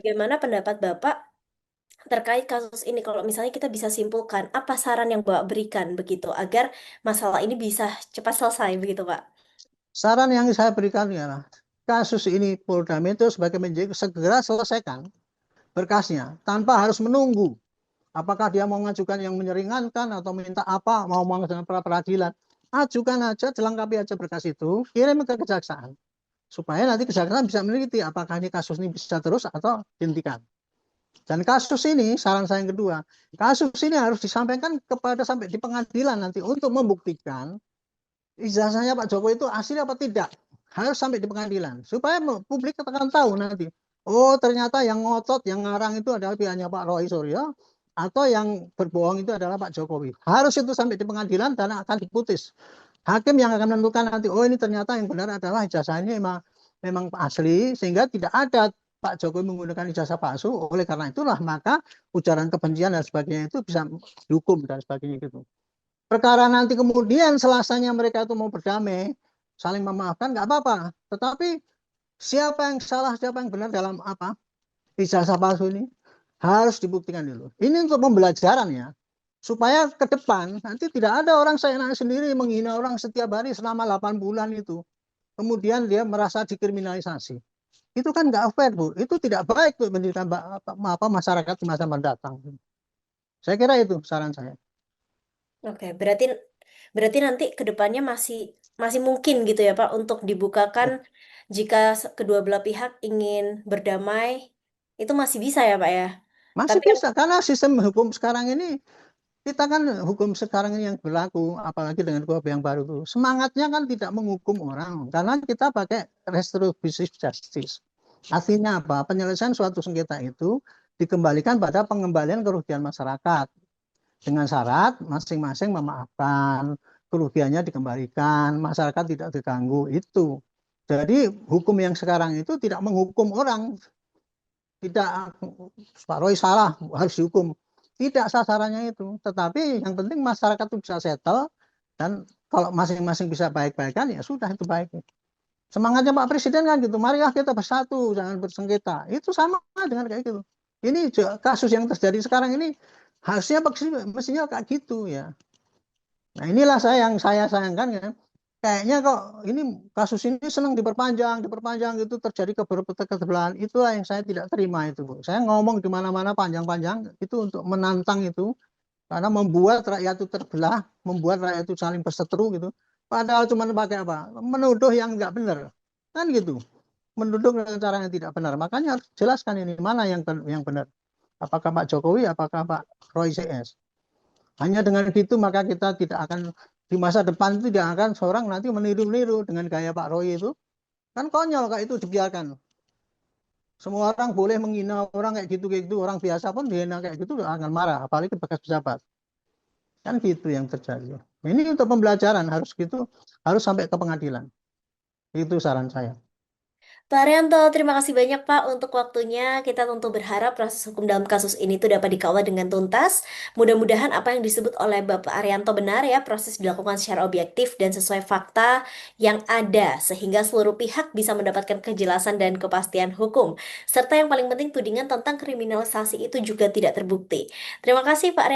Bagaimana pendapat Bapak terkait kasus ini? Kalau misalnya kita bisa simpulkan, apa saran yang Bapak berikan begitu agar masalah ini bisa cepat selesai begitu, Pak? Saran yang saya berikan ialah kasus ini Polda Metro sebagai menjadi segera selesaikan berkasnya tanpa harus menunggu apakah dia mau mengajukan yang menyeringankan atau minta apa, mau mengajukan pra peradilan. Ajukan aja, dilengkapi aja berkas itu, kirim ke kejaksaan supaya nanti kejaksaan bisa meneliti apakah ini kasus ini bisa terus atau dihentikan. Dan kasus ini, saran saya yang kedua, kasus ini harus disampaikan kepada sampai di pengadilan nanti untuk membuktikan ijazahnya Pak Jokowi itu asli apa tidak. Harus sampai di pengadilan supaya publik akan tahu nanti. Oh, ternyata yang ngotot, yang ngarang itu adalah pihaknya Pak Roy Suryo atau yang berbohong itu adalah Pak Jokowi. Harus itu sampai di pengadilan dan akan diputus. Hakim yang akan menentukan nanti, oh ini ternyata yang benar adalah ijazah ini memang asli sehingga tidak ada Pak Jokowi menggunakan ijazah palsu. Oleh karena itulah maka ujaran kebencian dan sebagainya itu bisa dihukum dan sebagainya gitu. Perkara nanti kemudian selasanya mereka itu mau berdamai, saling memaafkan nggak apa-apa. Tetapi siapa yang salah, siapa yang benar dalam apa ijazah palsu ini harus dibuktikan dulu. Ini untuk pembelajaran ya, supaya ke depan nanti tidak ada orang seenak sendiri menghina orang setiap hari selama 8 bulan itu. Kemudian dia merasa dikriminalisasi. Itu kan nggak fair, Bu. Itu tidak baik untuk pendidikan masyarakat di masa mendatang. Saya kira itu saran saya. Oke, berarti berarti nanti ke depannya masih masih mungkin gitu ya Pak untuk dibukakan jika kedua belah pihak ingin berdamai itu masih bisa ya Pak ya. Masih Tapi kan bisa karena sistem hukum sekarang ini kita kan hukum sekarang ini yang berlaku, apalagi dengan KUHP yang baru itu, semangatnya kan tidak menghukum orang, karena kita pakai restoratif justice. Artinya apa? Penyelesaian suatu sengketa itu dikembalikan pada pengembalian kerugian masyarakat dengan syarat masing-masing memaafkan, kerugiannya dikembalikan, masyarakat tidak terganggu itu. Jadi hukum yang sekarang itu tidak menghukum orang, tidak Pak Roy salah harus dihukum. Tidak sasarannya itu. Tetapi yang penting masyarakat itu bisa settle dan kalau masing-masing bisa baik-baikan ya sudah itu baik. Semangatnya Pak Presiden kan gitu. Marilah kita bersatu, jangan bersengketa. Itu sama dengan kayak gitu. Ini kasus yang terjadi sekarang ini harusnya mestinya kayak gitu ya. Nah inilah yang saya sayangkan ya. Kayaknya kok ini kasus ini senang diperpanjang, diperpanjang itu terjadi keberbelahan. Itulah yang saya tidak terima itu, Bu. Saya ngomong di mana-mana panjang-panjang itu untuk menantang itu karena membuat rakyat itu terbelah, membuat rakyat itu saling berseteru gitu. Padahal cuma pakai apa? Menuduh yang nggak benar. Kan gitu. Menuduh dengan cara yang tidak benar. Makanya harus jelaskan ini mana yang benar. Apakah Pak Jokowi, apakah Pak Roy CS. Hanya dengan gitu maka kita tidak akan di masa depan itu tidak akan seorang nanti meniru-niru dengan gaya Pak Roy itu. Kan konyol kayak itu dibiarkan. Semua orang boleh menghina orang kayak gitu. Orang biasa pun dihina kayak gitu akan marah. Apalagi bekas pejabat. Kan gitu yang terjadi. Ini untuk pembelajaran harus gitu. Harus sampai ke pengadilan. Itu saran saya. Pak Arianto, terima kasih banyak Pak untuk waktunya. Kita tentu berharap proses hukum dalam kasus ini tuh dapat dikawal dengan tuntas. Mudah-mudahan apa yang disebut oleh Bapak Arianto benar ya, proses dilakukan secara objektif dan sesuai fakta yang ada, sehingga seluruh pihak bisa mendapatkan kejelasan dan kepastian hukum. Serta yang paling penting tudingan tentang kriminalisasi itu juga tidak terbukti. Terima kasih Pak Arianto.